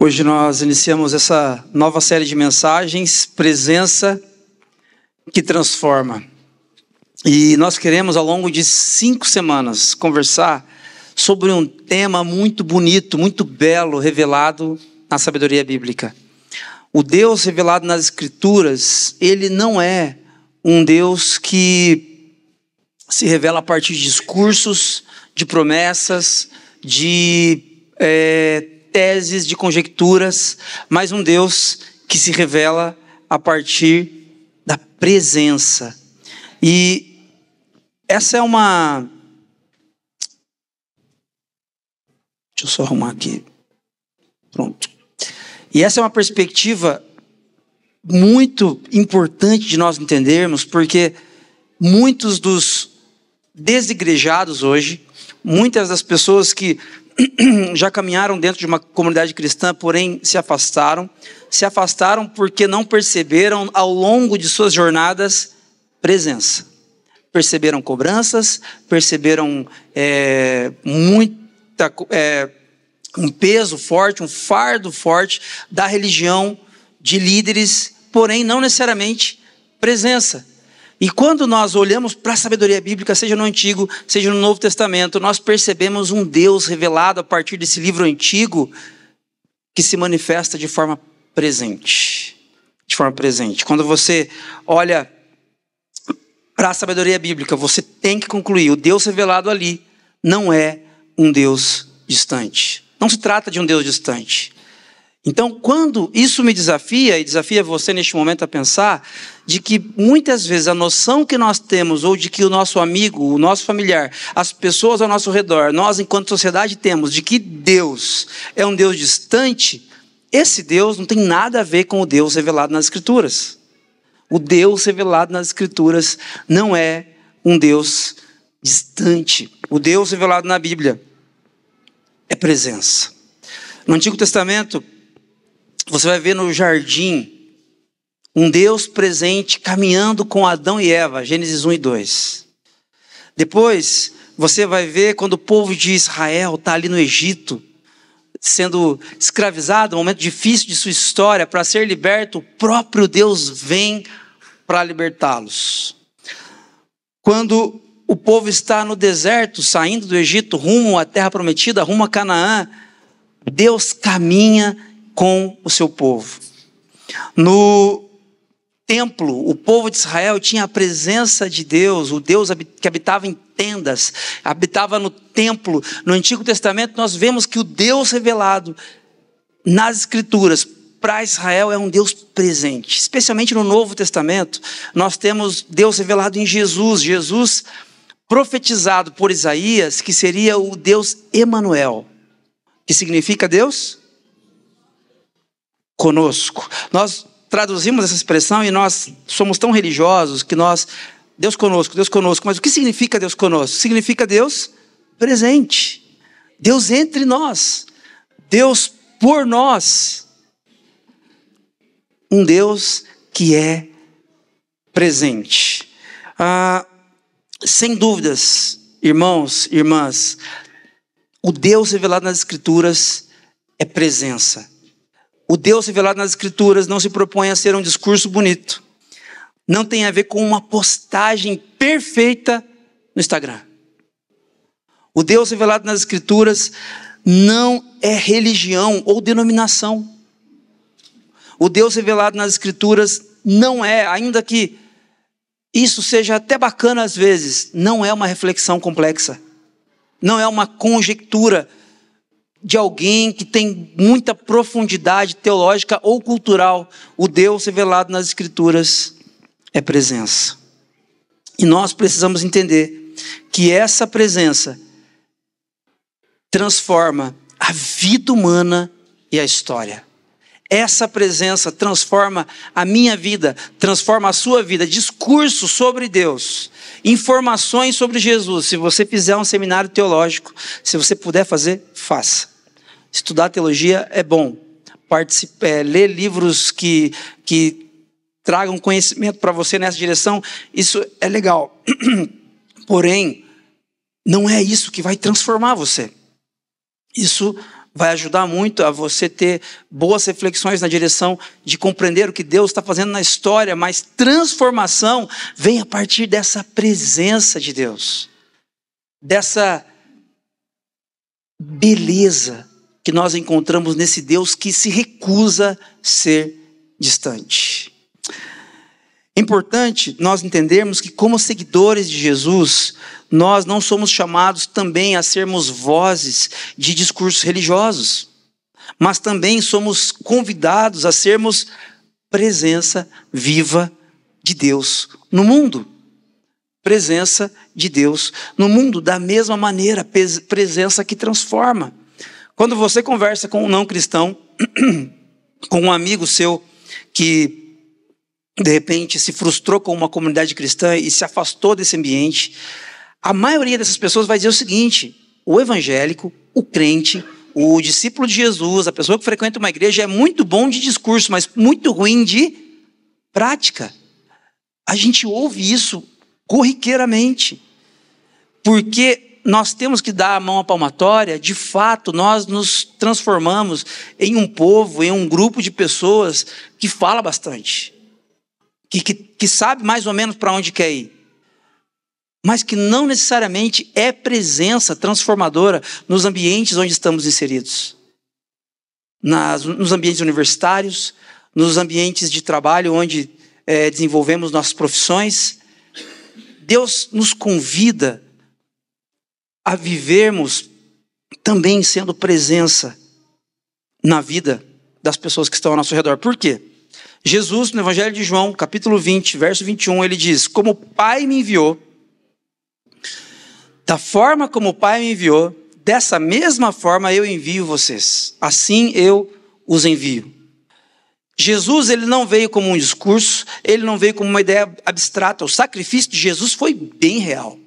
Hoje nós iniciamos essa nova série de mensagens, Presença que Transforma. E nós queremos, ao longo de 5 semanas, conversar sobre um tema muito bonito, muito belo, revelado na sabedoria bíblica. O Deus revelado nas Escrituras, ele não é um Deus que se revela a partir de discursos, de promessas, de teses, de conjecturas, mas um Deus que se revela a partir da presença. E essa é uma... Deixa eu só arrumar aqui. Pronto. E essa é uma perspectiva muito importante de nós entendermos, porque muitos dos desigrejados hoje, muitas das pessoas que já caminharam dentro de uma comunidade cristã, porém se afastaram porque não perceberam ao longo de suas jornadas presença. Perceberam cobranças, perceberam um peso forte, um fardo forte da religião, de líderes, porém não necessariamente presença. E quando nós olhamos para a sabedoria bíblica, seja no Antigo, seja no Novo Testamento, nós percebemos um Deus revelado a partir desse livro antigo que se manifesta de forma presente. De forma presente. Quando você olha para a sabedoria bíblica, você tem que concluir, o Deus revelado ali não é um Deus distante. Não se trata de um Deus distante. Então, quando isso me desafia, e desafia você neste momento a pensar, de que muitas vezes a noção que nós temos, ou de que o nosso amigo, o nosso familiar, as pessoas ao nosso redor, nós enquanto sociedade temos, de que Deus é um Deus distante, esse Deus não tem nada a ver com o Deus revelado nas Escrituras. O Deus revelado nas Escrituras não é um Deus distante. O Deus revelado na Bíblia é presença. No Antigo Testamento, você vai ver no jardim um Deus presente caminhando com Adão e Eva, Gênesis 1 e 2. Depois, você vai ver quando o povo de Israel está ali no Egito, sendo escravizado, um momento difícil de sua história, para ser liberto, o próprio Deus vem para libertá-los. Quando o povo está no deserto, saindo do Egito, rumo à terra prometida, rumo a Canaã, Deus caminha com o seu povo. No templo, o povo de Israel tinha a presença de Deus, o Deus que habitava em tendas, habitava no templo. No Antigo Testamento nós vemos que o Deus revelado nas Escrituras para Israel é um Deus presente. Especialmente no Novo Testamento, nós temos Deus revelado em Jesus. Jesus profetizado por Isaías, que seria o Deus Emanuel, que significa Deus conosco. Nós traduzimos essa expressão e nós somos tão religiosos que Deus conosco, mas o que significa Deus conosco? Significa Deus presente, Deus entre nós, Deus por nós, um Deus que é presente. Sem dúvidas, irmãos, irmãs, o Deus revelado nas Escrituras é presença. O Deus revelado nas Escrituras não se propõe a ser um discurso bonito. Não tem a ver com uma postagem perfeita no Instagram. O Deus revelado nas Escrituras não é religião ou denominação. O Deus revelado nas Escrituras não é, ainda que isso seja até bacana às vezes, não é uma reflexão complexa. Não é uma conjectura de alguém que tem muita profundidade teológica ou cultural. O Deus revelado nas Escrituras é presença. E nós precisamos entender que essa presença transforma a vida humana e a história. Essa presença transforma a minha vida, transforma a sua vida. Discurso sobre Deus, informações sobre Jesus. Se você fizer um seminário teológico, se você puder fazer, faça. Estudar teologia é bom. Ler livros que tragam conhecimento para você nessa direção, isso é legal. Porém, não é isso que vai transformar você. Isso vai ajudar muito a você ter boas reflexões na direção de compreender o que Deus está fazendo na história, mas transformação vem a partir dessa presença de Deus, dessa beleza que nós encontramos nesse Deus que se recusa a ser distante. É importante nós entendermos que, como seguidores de Jesus, nós não somos chamados também a sermos vozes de discursos religiosos, mas também somos convidados a sermos presença viva de Deus no mundo. Presença de Deus no mundo, da mesma maneira, presença que transforma. Quando você conversa com um não cristão, com um amigo seu que de repente se frustrou com uma comunidade cristã e se afastou desse ambiente, a maioria dessas pessoas vai dizer o seguinte: o evangélico, o crente, o discípulo de Jesus, a pessoa que frequenta uma igreja é muito bom de discurso, mas muito ruim de prática. A gente ouve isso corriqueiramente, porque nós temos que dar a mão à palmatória. De fato, nós nos transformamos em um povo, em um grupo de pessoas que fala bastante, que sabe mais ou menos para onde quer ir, mas que não necessariamente é presença transformadora nos ambientes onde estamos inseridos. Nos ambientes universitários, nos ambientes de trabalho onde desenvolvemos nossas profissões. Deus nos convida a vivermos também sendo presença na vida das pessoas que estão ao nosso redor. Por quê? Jesus, no Evangelho de João, capítulo 20, verso 21, ele diz: como o Pai me enviou, da forma como o Pai me enviou, dessa mesma forma eu envio vocês. Assim eu os envio. Jesus, ele não veio como um discurso, ele não veio como uma ideia abstrata. O sacrifício de Jesus foi bem real.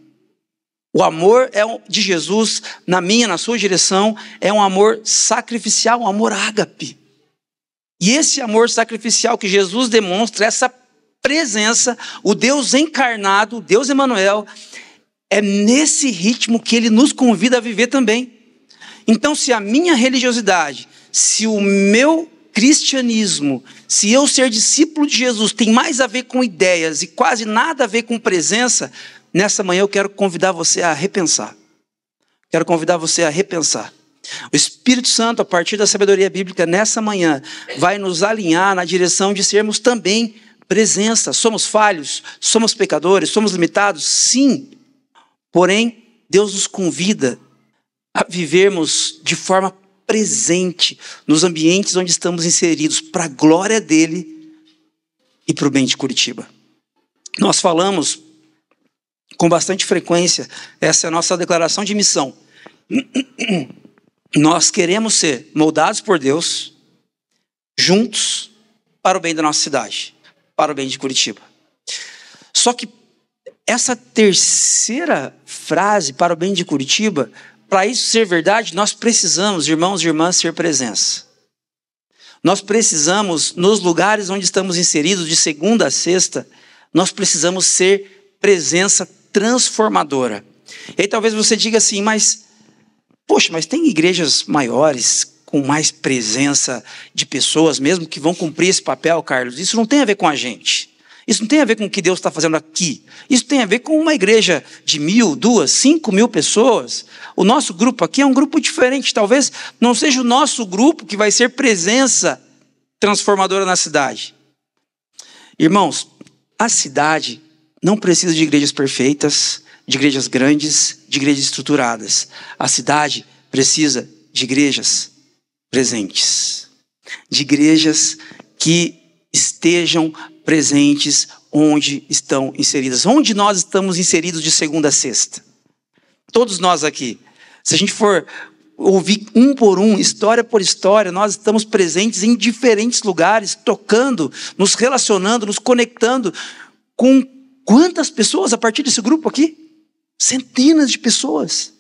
O amor de Jesus, na minha, na sua direção, é um amor sacrificial, um amor ágape. E esse amor sacrificial que Jesus demonstra, essa presença, o Deus encarnado, o Deus Emanuel, é nesse ritmo que ele nos convida a viver também. Então, se a minha religiosidade, se o meu cristianismo, se eu ser discípulo de Jesus tem mais a ver com ideias e quase nada a ver com presença, nessa manhã eu quero convidar você a repensar. Quero convidar você a repensar. O Espírito Santo, a partir da sabedoria bíblica, nessa manhã, vai nos alinhar na direção de sermos também presença. Somos falhos, somos pecadores, somos limitados, sim. Porém, Deus nos convida a vivermos de forma presente nos ambientes onde estamos inseridos, para a glória dele e para o bem de Curitiba. Nós falamos com bastante frequência, essa é a nossa declaração de missão. Nós queremos ser moldados por Deus, juntos, para o bem da nossa cidade, para o bem de Curitiba. Só que essa terceira frase, para o bem de Curitiba, para isso ser verdade, nós precisamos, irmãos e irmãs, ser presença. Nós precisamos, nos lugares onde estamos inseridos, de segunda a sexta, nós precisamos ser presença transformadora. E aí talvez você diga assim, mas tem igrejas maiores, com mais presença de pessoas mesmo, que vão cumprir esse papel, Carlos. Isso não tem a ver com a gente. Isso não tem a ver com o que Deus está fazendo aqui. Isso tem a ver com uma igreja de 1.000, 2.000, 5.000 pessoas. O nosso grupo aqui é um grupo diferente. Talvez não seja o nosso grupo que vai ser presença transformadora na cidade. Irmãos, a cidade não precisa de igrejas perfeitas, de igrejas grandes, de igrejas estruturadas. A cidade precisa de igrejas presentes. De igrejas que estejam presentes onde estão inseridas. Onde nós estamos inseridos de segunda a sexta? Todos nós aqui. Se a gente for ouvir um por um, história por história, nós estamos presentes em diferentes lugares, tocando, nos relacionando, nos conectando com quantas pessoas a partir desse grupo aqui? Centenas de pessoas.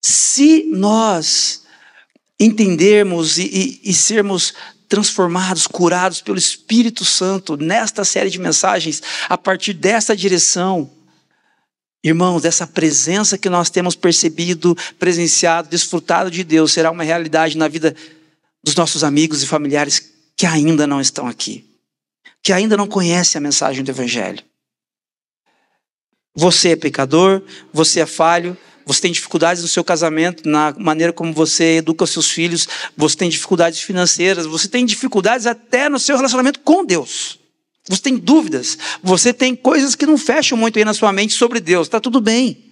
Se nós entendermos e sermos transformados, curados pelo Espírito Santo nesta série de mensagens, a partir dessa direção, Irmãos, essa presença que nós temos percebido, presenciado, desfrutado de Deus, será uma realidade na vida dos nossos amigos e familiares que ainda não estão aqui, que ainda não conhecem a mensagem do Evangelho. Você é pecador, você é falho, você tem dificuldades no seu casamento, na maneira como você educa os seus filhos, você tem dificuldades financeiras, você tem dificuldades até no seu relacionamento com Deus. Você tem dúvidas, você tem coisas que não fecham muito aí na sua mente sobre Deus, está tudo bem.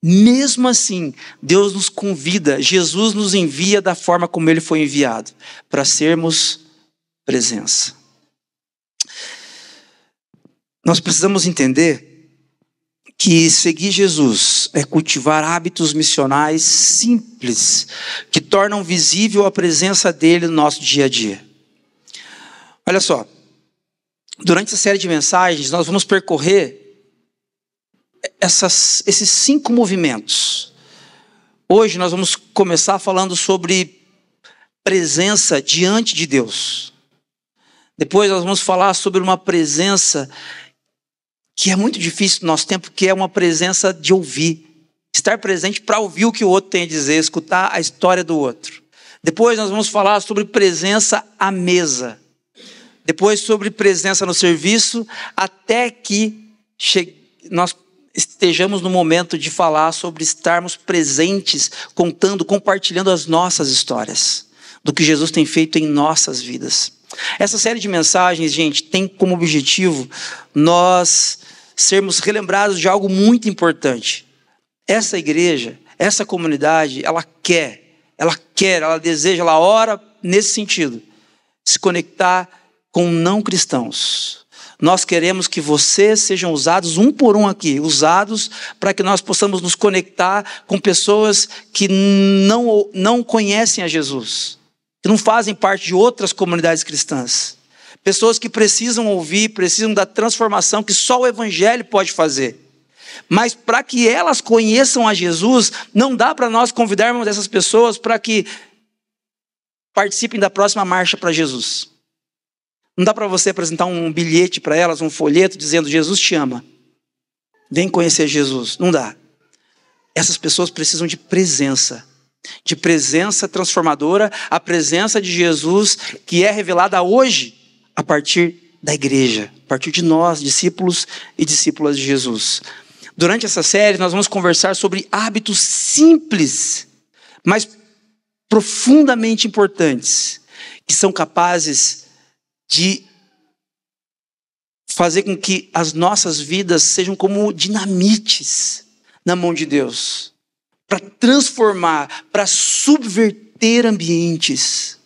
Mesmo assim, Deus nos convida, Jesus nos envia da forma como Ele foi enviado, para sermos presença. Nós precisamos entender que seguir Jesus é cultivar hábitos missionais simples, que tornam visível a presença dEle no nosso dia a dia. Olha só, durante essa série de mensagens, nós vamos percorrer esses 5 movimentos. Hoje nós vamos começar falando sobre presença diante de Deus. Depois nós vamos falar sobre uma presença que é muito difícil no nosso tempo, que é uma presença de ouvir. Estar presente para ouvir o que o outro tem a dizer, escutar a história do outro. Depois nós vamos falar sobre presença à mesa. Depois sobre presença no serviço, até que nós estejamos no momento de falar sobre estarmos presentes, contando, compartilhando as nossas histórias, do que Jesus tem feito em nossas vidas. Essa série de mensagens, gente, tem como objetivo nós sermos relembrados de algo muito importante. Essa igreja, essa comunidade, ela deseja, ela ora nesse sentido, se conectar com não cristãos. Nós queremos que vocês sejam usados um por um aqui, usados para que nós possamos nos conectar com pessoas que não conhecem a Jesus, que não fazem parte de outras comunidades cristãs. Pessoas que precisam ouvir, precisam da transformação que só o Evangelho pode fazer. Mas para que elas conheçam a Jesus, não dá para nós convidarmos essas pessoas para que participem da próxima marcha para Jesus. Não dá para você apresentar um bilhete para elas, um folheto dizendo Jesus te ama. Vem conhecer Jesus. Não dá. Essas pessoas precisam de presença transformadora, a presença de Jesus que é revelada hoje a partir da igreja, a partir de nós, discípulos e discípulas de Jesus. Durante essa série nós vamos conversar sobre hábitos simples, mas profundamente importantes, que são capazes de fazer com que as nossas vidas sejam como dinamites na mão de Deus, para transformar, para subverter ambientes.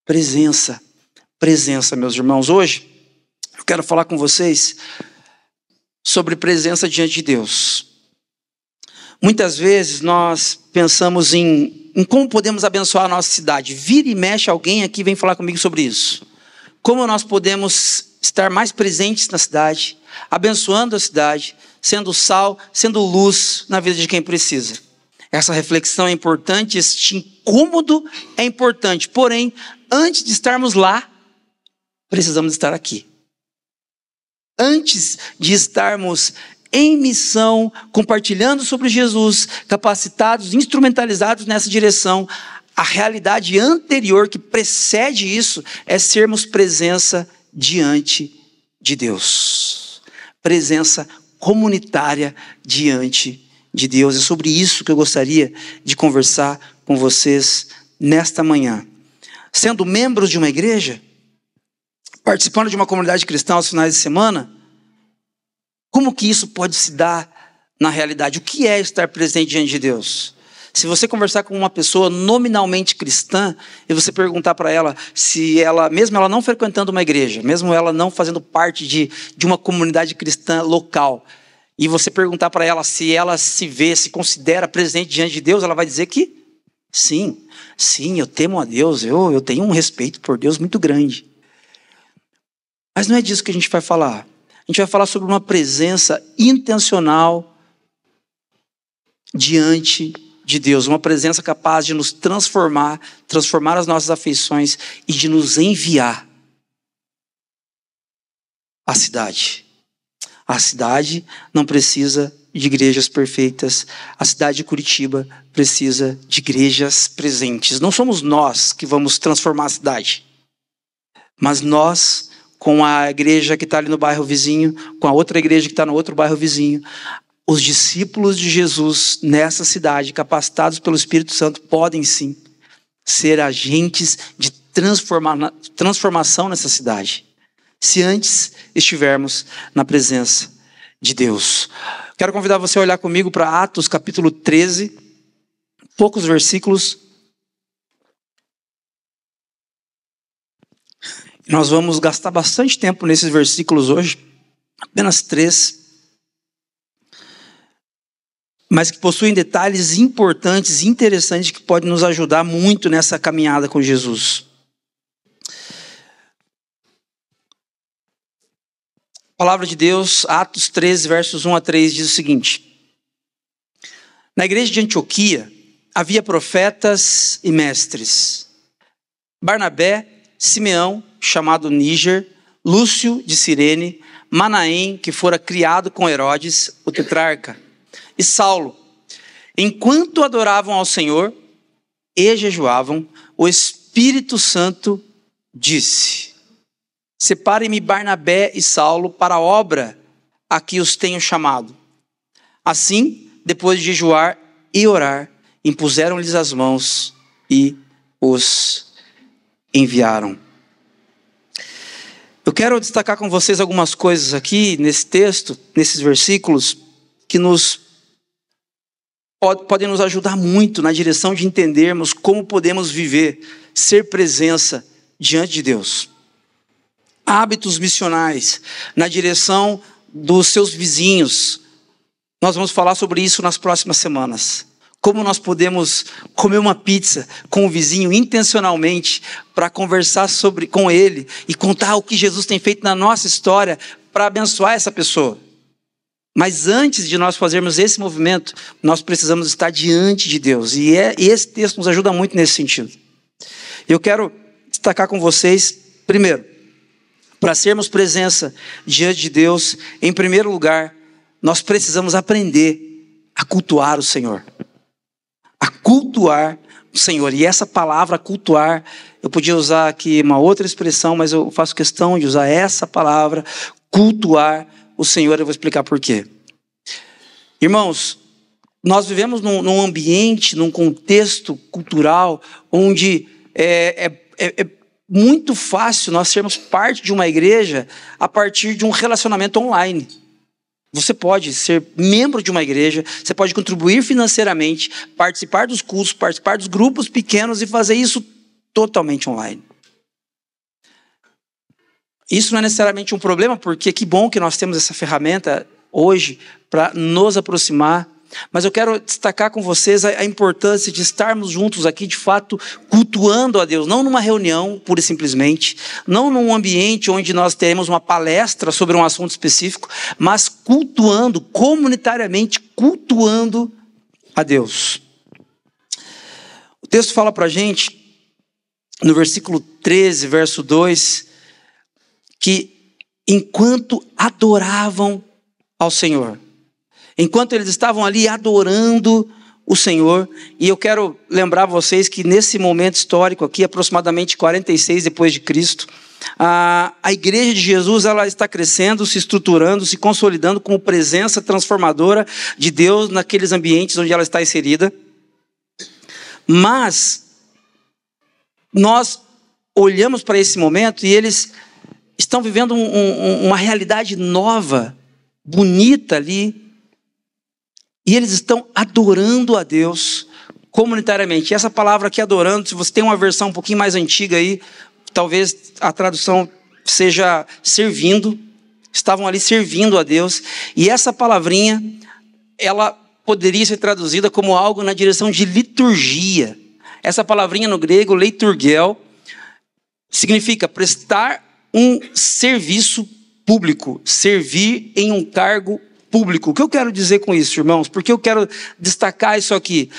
Presença, meus irmãos. Hoje eu quero falar com vocês sobre presença diante de Deus. Muitas vezes nós pensamos em como podemos abençoar a nossa cidade. Vira e mexe alguém aqui vem falar comigo sobre isso. Como nós podemos estar mais presentes na cidade, abençoando a cidade, sendo sal, sendo luz na vida de quem precisa. Essa reflexão é importante, este incômodo é importante. Porém, antes de estarmos lá, precisamos estar aqui. Antes de estarmos em missão, compartilhando sobre Jesus, capacitados, instrumentalizados nessa direção, a realidade anterior que precede isso é sermos presença diante de Deus. Presença comunitária diante de Deus. É sobre isso que eu gostaria de conversar com vocês nesta manhã. Sendo membros de uma igreja, participando de uma comunidade cristã aos finais de semana, como que isso pode se dar na realidade? O que é estar presente diante de Deus? Se você conversar com uma pessoa nominalmente cristã e você perguntar para ela se ela, mesmo ela não frequentando uma igreja, mesmo ela não fazendo parte de uma comunidade cristã local, e você perguntar para ela se ela se vê, se considera presente diante de Deus, ela vai dizer que sim, eu temo a Deus, eu tenho um respeito por Deus muito grande. Mas não é disso que a gente vai falar. A gente vai falar sobre uma presença intencional diante de Deus, uma presença capaz de nos transformar as nossas afeições e de nos enviar à cidade. A cidade não precisa de igrejas perfeitas. A cidade de Curitiba precisa de igrejas presentes. Não somos nós que vamos transformar a cidade, mas nós, com a igreja que está ali no bairro vizinho, com a outra igreja que está no outro bairro vizinho, os discípulos de Jesus nessa cidade, capacitados pelo Espírito Santo, podem sim ser agentes de transformação nessa cidade, se antes estivermos na presença de Deus. Quero convidar você a olhar comigo para Atos capítulo 13, poucos versículos. Nós vamos gastar bastante tempo nesses versículos hoje, apenas 3, mas que possuem detalhes importantes e interessantes que podem nos ajudar muito nessa caminhada com Jesus. A palavra de Deus, Atos 13, versos 1 a 3, diz o seguinte: na igreja de Antioquia havia profetas e mestres: Barnabé, Simeão, chamado Níger, Lúcio de Cirene, Manaém, que fora criado com Herodes, o tetrarca, e Saulo. Enquanto adoravam ao Senhor e jejuavam, o Espírito Santo disse: separem-me Barnabé e Saulo para a obra a que os tenho chamado. Assim, depois de jejuar e orar, impuseram-lhes as mãos e os enviaram. Eu quero destacar com vocês algumas coisas aqui nesse texto, nesses versículos, que podem nos ajudar muito na direção de entendermos como podemos viver, ser presença diante de Deus. Hábitos missionais na direção dos seus vizinhos. Nós vamos falar sobre isso nas próximas semanas. Como nós podemos comer uma pizza com o vizinho intencionalmente para conversar com ele e contar o que Jesus tem feito na nossa história para abençoar essa pessoa. Mas antes de nós fazermos esse movimento, nós precisamos estar diante de Deus. E esse texto nos ajuda muito nesse sentido. Eu quero destacar com vocês, primeiro, para sermos presença diante de Deus, em primeiro lugar, nós precisamos aprender a cultuar o Senhor. A cultuar o Senhor. E essa palavra cultuar, eu podia usar aqui uma outra expressão, mas eu faço questão de usar essa palavra, cultuar o Senhor. Eu vou explicar por quê. Irmãos, nós vivemos num ambiente, num contexto cultural, onde é muito fácil nós sermos parte de uma igreja a partir de um relacionamento online. Você pode ser membro de uma igreja, você pode contribuir financeiramente, participar dos cultos, participar dos grupos pequenos e fazer isso totalmente online. Isso não é necessariamente um problema, porque que bom que nós temos essa ferramenta hoje para nos aproximar. Mas eu quero destacar com vocês a importância de estarmos juntos aqui, de fato, cultuando a Deus. Não numa reunião, pura e simplesmente. Não num ambiente onde nós teremos uma palestra sobre um assunto específico. Mas cultuando, comunitariamente, cultuando a Deus. O texto fala para a gente, no versículo 13, verso 2, que enquanto adoravam ao Senhor, enquanto eles estavam ali adorando o Senhor, e eu quero lembrar vocês que nesse momento histórico aqui, aproximadamente 46 depois de Cristo, a igreja de Jesus ela está crescendo, se estruturando, se consolidando como presença transformadora de Deus naqueles ambientes onde ela está inserida. Mas nós olhamos para esse momento e eles estão vivendo uma realidade nova, bonita ali, e eles estão adorando a Deus comunitariamente. E essa palavra aqui, adorando, se você tem uma versão um pouquinho mais antiga aí, talvez a tradução seja servindo. Estavam ali servindo a Deus. E essa palavrinha, ela poderia ser traduzida como algo na direção de liturgia. Essa palavrinha no grego, leiturgel, significa prestar um serviço público, servir em um cargo público. O que eu quero dizer com isso, irmãos? Porque eu quero destacar isso aqui.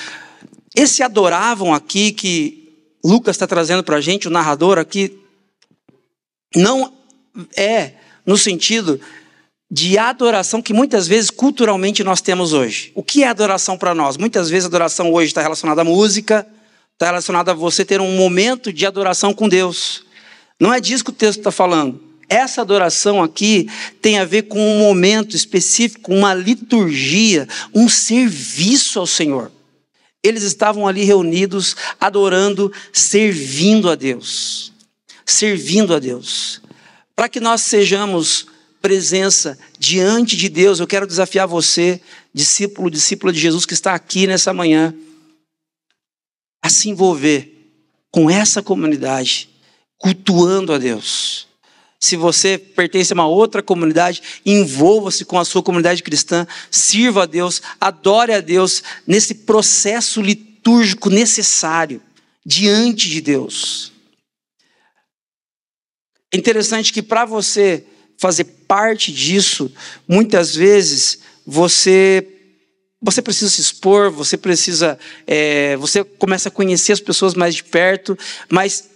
Esse adoravam aqui que Lucas está trazendo para a gente, o narrador aqui, não é no sentido de adoração que muitas vezes culturalmente nós temos hoje. O que é adoração para nós? Muitas vezes a adoração hoje está relacionada à música, está relacionada a você ter um momento de adoração com Deus. Não é disso que o texto está falando. Essa adoração aqui tem a ver com um momento específico, uma liturgia, um serviço ao Senhor. Eles estavam ali reunidos, adorando, servindo a Deus. Servindo a Deus. Para que nós sejamos presença diante de Deus, eu quero desafiar você, discípulo, discípula de Jesus que está aqui nessa manhã, a se envolver com essa comunidade, cultuando a Deus. Se você pertence a uma outra comunidade, envolva-se com a sua comunidade cristã, sirva a Deus, adore a Deus nesse processo litúrgico necessário diante de Deus. É interessante que para você fazer parte disso, muitas vezes você precisa se expor, você começa a conhecer as pessoas mais de perto, mas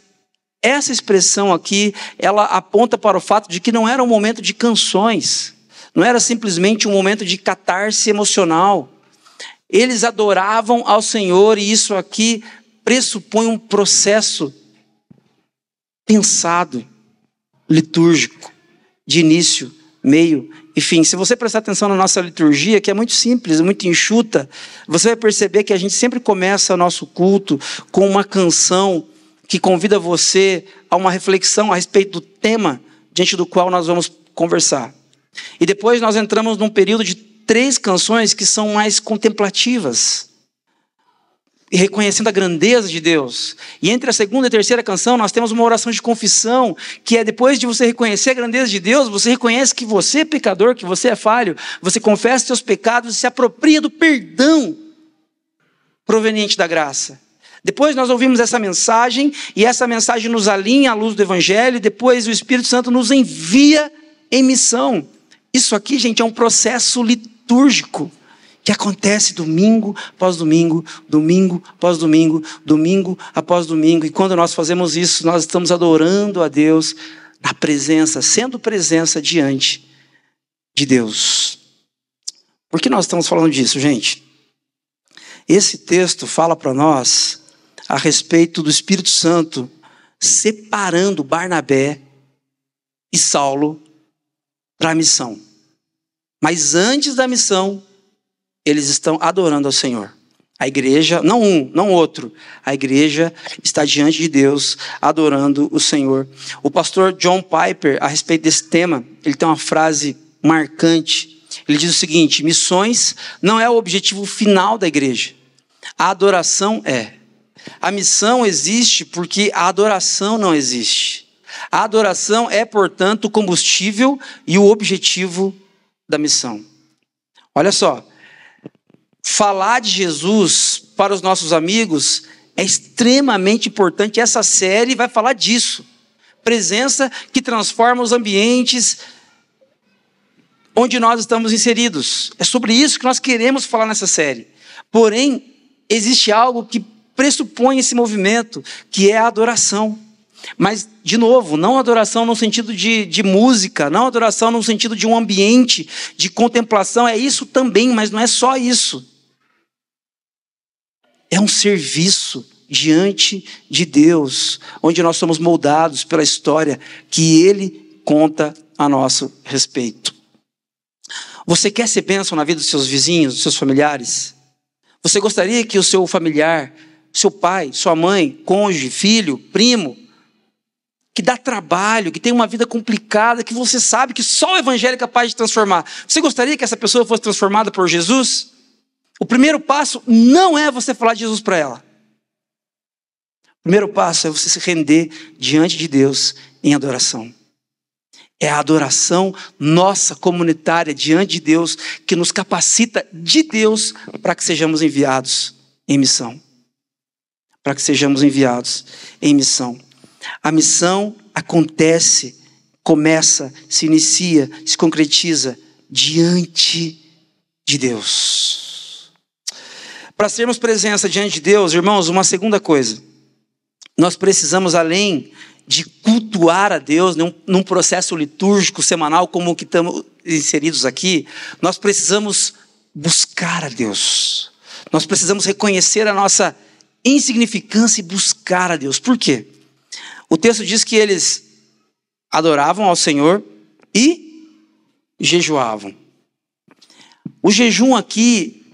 essa expressão aqui, ela aponta para o fato de que não era um momento de canções, não era simplesmente um momento de catarse emocional. Eles adoravam ao Senhor e isso aqui pressupõe um processo pensado, litúrgico, de início, meio e fim. Se você prestar atenção na nossa liturgia, que é muito simples, muito enxuta, você vai perceber que a gente sempre começa o nosso culto com uma canção que convida você a uma reflexão a respeito do tema diante do qual nós vamos conversar. E depois nós entramos num período de 3 canções que são mais contemplativas, e reconhecendo a grandeza de Deus. E entre a segunda e a terceira canção, nós temos uma oração de confissão, que é depois de você reconhecer a grandeza de Deus, você reconhece que você é pecador, que você é falho, você confessa seus pecados e se apropria do perdão proveniente da graça. Depois nós ouvimos essa mensagem, e essa mensagem nos alinha à luz do Evangelho, e depois o Espírito Santo nos envia em missão. Isso aqui, gente, é um processo litúrgico, que acontece domingo após domingo, domingo após domingo, domingo após domingo. E quando nós fazemos isso, nós estamos adorando a Deus na presença, sendo presença diante de Deus. Por que nós estamos falando disso, gente? Esse texto fala para nós a respeito do Espírito Santo separando Barnabé e Saulo para a missão. Mas antes da missão, eles estão adorando ao Senhor. A igreja, não um, não outro. A igreja está diante de Deus, adorando o Senhor. O pastor John Piper, a respeito desse tema, ele tem uma frase marcante. Ele diz o seguinte: missões não é o objetivo final da igreja. A adoração é. A missão existe porque a adoração não existe. A adoração é, portanto, o combustível e o objetivo da missão. Olha só. Falar de Jesus para os nossos amigos é extremamente importante. Essa série vai falar disso. Presença que transforma os ambientes onde nós estamos inseridos. É sobre isso que nós queremos falar nessa série. Porém, existe algo que pressupõe esse movimento, que é a adoração. Mas, de novo, não adoração no sentido de música, não adoração no sentido de um ambiente de contemplação. É isso também, mas não é só isso. É um serviço diante de Deus, onde nós somos moldados pela história que Ele conta a nosso respeito. Você quer ser bênção na vida dos seus vizinhos, dos seus familiares? Você gostaria que o seu familiar, seu pai, sua mãe, cônjuge, filho, primo, que dá trabalho, que tem uma vida complicada, que você sabe que só o Evangelho é capaz de transformar, você gostaria que essa pessoa fosse transformada por Jesus? O primeiro passo não é você falar de Jesus para ela. O primeiro passo é você se render diante de Deus em adoração. É a adoração nossa comunitária diante de Deus que nos capacita de Deus para que sejamos enviados em missão. Para que sejamos enviados em missão. A missão acontece, começa, se inicia, se concretiza diante de Deus. Para sermos presença diante de Deus, irmãos, uma segunda coisa. Nós precisamos, além de cultuar a Deus num processo litúrgico semanal como o que inseridos aqui, nós precisamos buscar a Deus. Nós precisamos reconhecer a nossa insignificância e buscar a Deus. Por quê? O texto diz que eles adoravam ao Senhor e jejuavam. O jejum aqui,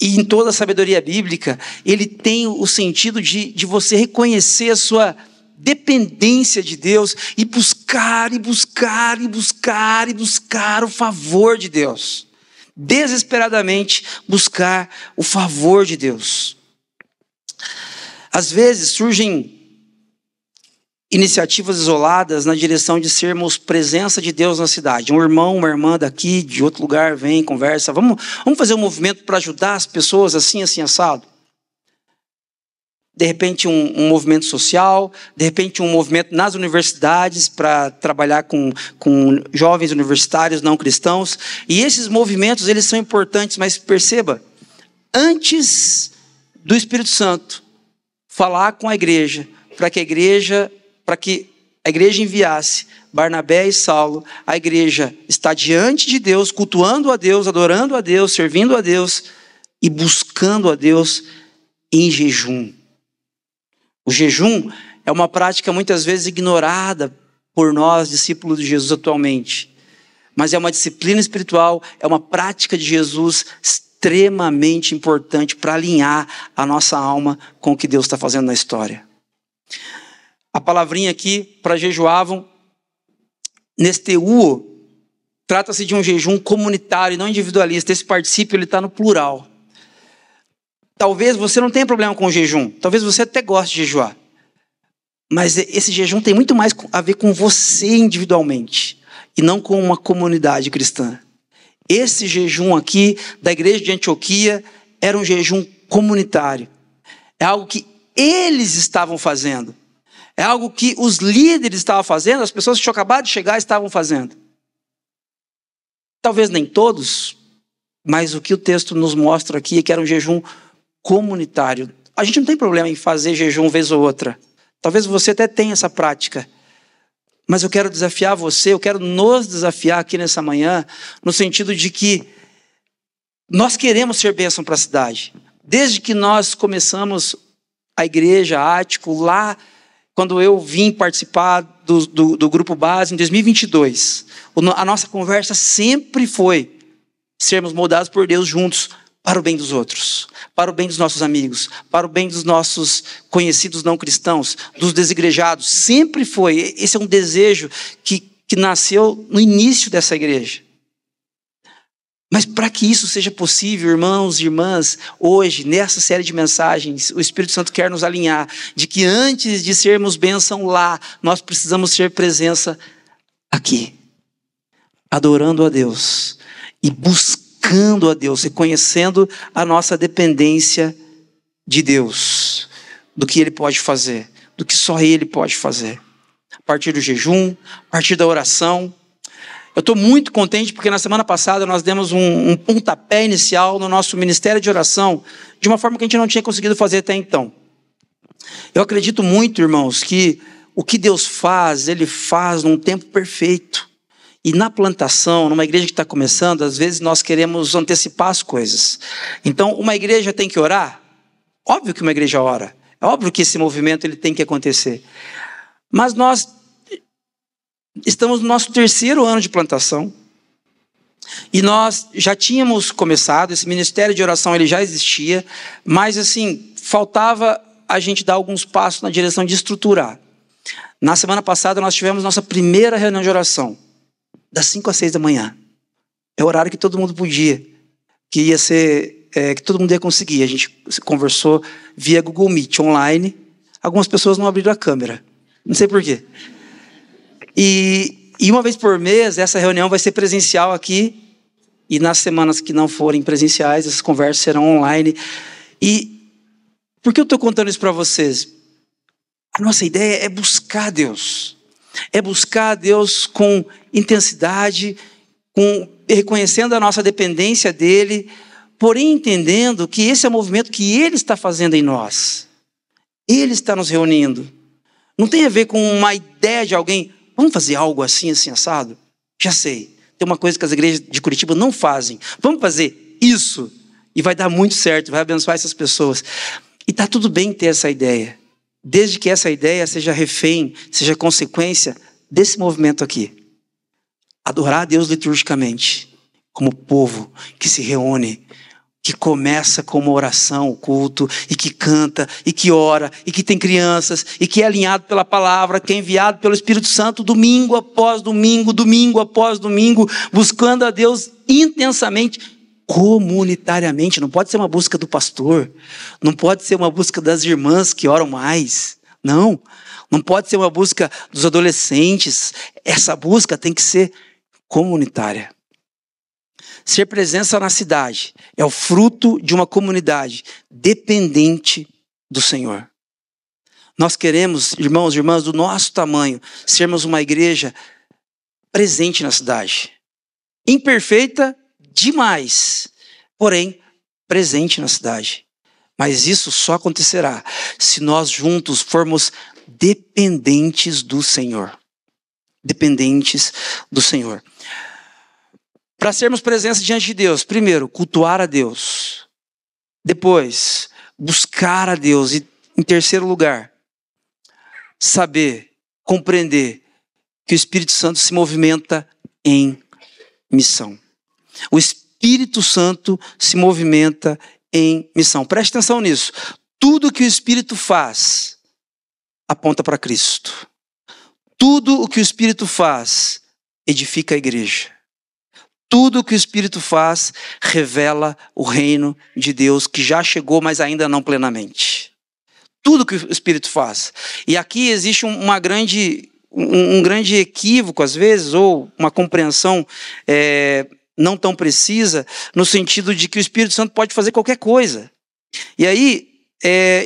e em toda a sabedoria bíblica, ele tem o sentido de você reconhecer a sua dependência de Deus e buscar, e buscar, e buscar, e buscar o favor de Deus. Desesperadamente buscar o favor de Deus. Às vezes surgem iniciativas isoladas na direção de sermos presença de Deus na cidade. Um irmão, uma irmã daqui, de outro lugar, vem, conversa. Vamos fazer um movimento para ajudar as pessoas assim, assado. De repente um movimento social, de repente um movimento nas universidades para trabalhar com jovens universitários não cristãos. E esses movimentos, eles são importantes, mas perceba, antes do Espírito Santo falar com a igreja, para que a igreja enviasse Barnabé e Saulo, a igreja está diante de Deus, cultuando a Deus, adorando a Deus, servindo a Deus e buscando a Deus em jejum. O jejum é uma prática muitas vezes ignorada por nós, discípulos de Jesus atualmente. Mas é uma disciplina espiritual, é uma prática de Jesus extremamente importante para alinhar a nossa alma com o que Deus está fazendo na história. A palavrinha aqui, para jejuavam, nesteuo, trata-se de um jejum comunitário, não individualista. Esse particípio está no plural. Talvez você não tenha problema com o jejum, talvez você até goste de jejuar. Mas esse jejum tem muito mais a ver com você individualmente, e não com uma comunidade cristã. Esse jejum aqui, da igreja de Antioquia, era um jejum comunitário. É algo que eles estavam fazendo. É algo que os líderes estavam fazendo, as pessoas que tinham acabado de chegar estavam fazendo. Talvez nem todos, mas o que o texto nos mostra aqui é que era um jejum comunitário. A gente não tem problema em fazer jejum vez ou outra. Talvez você até tenha essa prática. Mas eu quero desafiar você, eu quero nos desafiar aqui nessa manhã, no sentido de que nós queremos ser bênção para a cidade. Desde que nós começamos a igreja Ático, lá, quando eu vim participar do Grupo Base em 2022, a nossa conversa sempre foi sermos moldados por Deus juntos para o bem dos outros, para o bem dos nossos amigos, para o bem dos nossos conhecidos não cristãos, dos desigrejados. Sempre foi. Esse é um desejo que nasceu no início dessa igreja. Mas para que isso seja possível, irmãos e irmãs, hoje, nessa série de mensagens, o Espírito Santo quer nos alinhar de que antes de sermos bênção lá, nós precisamos ser presença aqui, adorando a Deus e buscando a Deus, reconhecendo a nossa dependência de Deus, do que Ele pode fazer, do que só Ele pode fazer. A partir do jejum, a partir da oração. Eu estou muito contente porque na semana passada nós demos um pontapé inicial no nosso ministério de oração, de uma forma que a gente não tinha conseguido fazer até então. Eu acredito muito, irmãos, que o que Deus faz, Ele faz num tempo perfeito. E na plantação, numa igreja que está começando, às vezes nós queremos antecipar as coisas. Então, uma igreja tem que orar? Óbvio que uma igreja ora. É óbvio que esse movimento ele tem que acontecer. Mas nós estamos no nosso 3º ano de plantação. E nós já tínhamos começado, esse ministério de oração ele já existia, mas assim, faltava a gente dar alguns passos na direção de estruturar. Na semana passada nós tivemos nossa primeira reunião de oração, das 5 às 6 da manhã. É o horário que todo mundo podia, que ia ser, que todo mundo ia conseguir. A gente conversou via Google Meet online. Algumas pessoas não abriram a câmera, não sei por quê. E uma vez por mês, essa reunião vai ser presencial aqui, e nas semanas que não forem presenciais, essas conversas serão online. E por que eu estou contando isso para vocês? A nossa ideia é buscar Deus. É buscar Deus com intensidade, reconhecendo a nossa dependência dEle, porém entendendo que esse é o movimento que Ele está fazendo em nós. Ele está nos reunindo. Não tem a ver com uma ideia de alguém. Vamos fazer algo assim, assim, assado? Já sei. tem uma coisa que as igrejas de Curitiba não fazem. Vamos fazer isso e vai dar muito certo, vai abençoar essas pessoas. E está tudo bem ter essa ideia, desde que essa ideia seja refém, seja consequência desse movimento aqui. Adorar a Deus liturgicamente, como povo que se reúne, que começa com uma oração, o culto, e que canta, e que ora, e que tem crianças, e que é alinhado pela palavra, que é enviado pelo Espírito Santo domingo após domingo, domingo após domingo, buscando a Deus intensamente, comunitariamente. Não pode ser uma busca do pastor, não pode ser uma busca das irmãs que oram mais, não pode ser uma busca dos adolescentes. Essa busca tem que ser comunitária. Ser presença na cidade é o fruto de uma comunidade dependente do Senhor. Nós queremos, irmãos e irmãs, do nosso tamanho, sermos uma igreja presente na cidade. Imperfeita demais, porém presente na cidade. Mas isso só acontecerá se nós juntos formos dependentes do Senhor. Dependentes do Senhor. Para sermos presença diante de Deus, primeiro, cultuar a Deus. Depois, buscar a Deus. E, em terceiro lugar, saber, compreender que o Espírito Santo se movimenta em missão. O Espírito Santo se movimenta em missão. Preste atenção nisso. Tudo que o Espírito faz aponta para Cristo. Tudo o que o Espírito faz edifica a igreja. Tudo o que o Espírito faz revela o reino de Deus que já chegou, mas ainda não plenamente. Tudo que o Espírito faz. E aqui existe um grande equívoco, às vezes, ou uma compreensão não tão precisa, no sentido de que o Espírito Santo pode fazer qualquer coisa. E aí,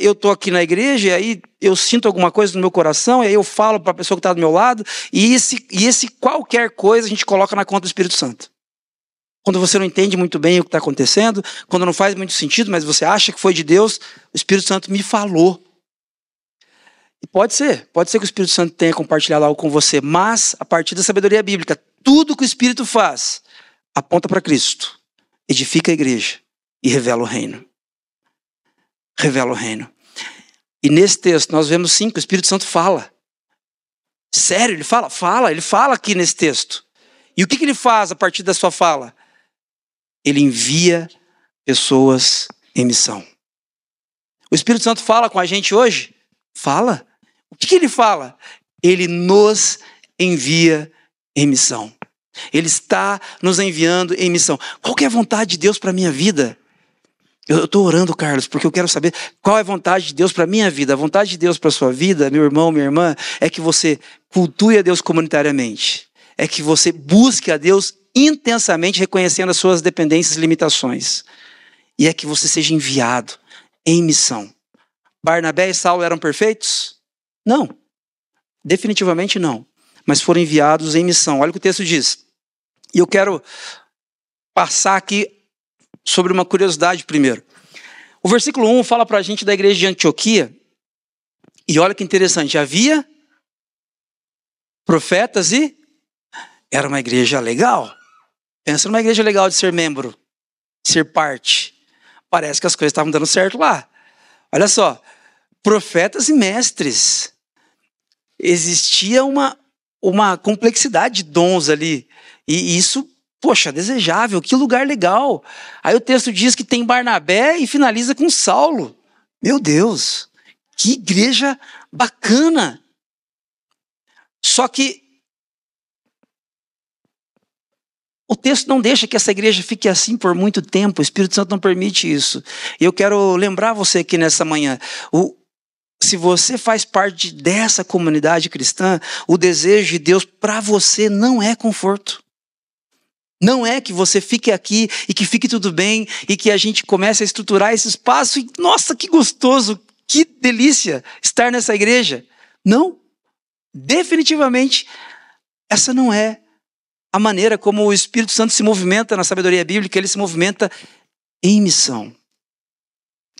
eu estou aqui na igreja, e aí eu sinto alguma coisa no meu coração, e aí eu falo para a pessoa que está do meu lado, e esse qualquer coisa a gente coloca na conta do Espírito Santo. Quando você não entende muito bem o que está acontecendo, quando não faz muito sentido, mas você acha que foi de Deus, o Espírito Santo me falou. E pode ser que o Espírito Santo tenha compartilhado algo com você, mas a partir da sabedoria bíblica, tudo que o Espírito faz aponta para Cristo, edifica a igreja e revela o reino. Revela o reino. E nesse texto nós vemos sim que o Espírito Santo fala. Sério, ele fala aqui nesse texto. E o que ele faz a partir da sua fala? Ele envia pessoas em missão. O Espírito Santo fala com a gente hoje? Fala. O que ele fala? Ele nos envia em missão. Ele está nos enviando em missão. Qual que é a vontade de Deus para a minha vida? Eu estou orando, Carlos, porque eu quero saber qual é a vontade de Deus para a minha vida. A vontade de Deus para a sua vida, meu irmão, minha irmã, é que você cultue a Deus comunitariamente. É que você busque a Deus intensamente, reconhecendo as suas dependências e limitações. E é que você seja enviado em missão. Barnabé e Saulo eram perfeitos? Não. Definitivamente não. Mas foram enviados em missão. Olha o que o texto diz. E eu quero passar aqui sobre uma curiosidade primeiro. O versículo 1 fala para a gente da igreja de Antioquia. E olha que interessante. Havia profetas e era uma igreja legal. Pensa numa igreja legal de ser membro, de ser parte. Parece que as coisas estavam dando certo lá. Olha só, profetas e mestres. Existia uma complexidade de dons ali. E isso, poxa, desejável, que lugar legal. Aí o texto diz que tem Barnabé e finaliza com Saulo. Meu Deus, que igreja bacana. Só que o texto não deixa que essa igreja fique assim por muito tempo. O Espírito Santo não permite isso. E eu quero lembrar você aqui nessa manhã. Se você faz parte dessa comunidade cristã, o desejo de Deus para você não é conforto. Não é que você fique aqui e que fique tudo bem e que a gente comece a estruturar esse espaço e, nossa, que gostoso, que delícia estar nessa igreja. Não. Definitivamente, essa não é a maneira como o Espírito Santo se movimenta na sabedoria bíblica. Ele se movimenta em missão,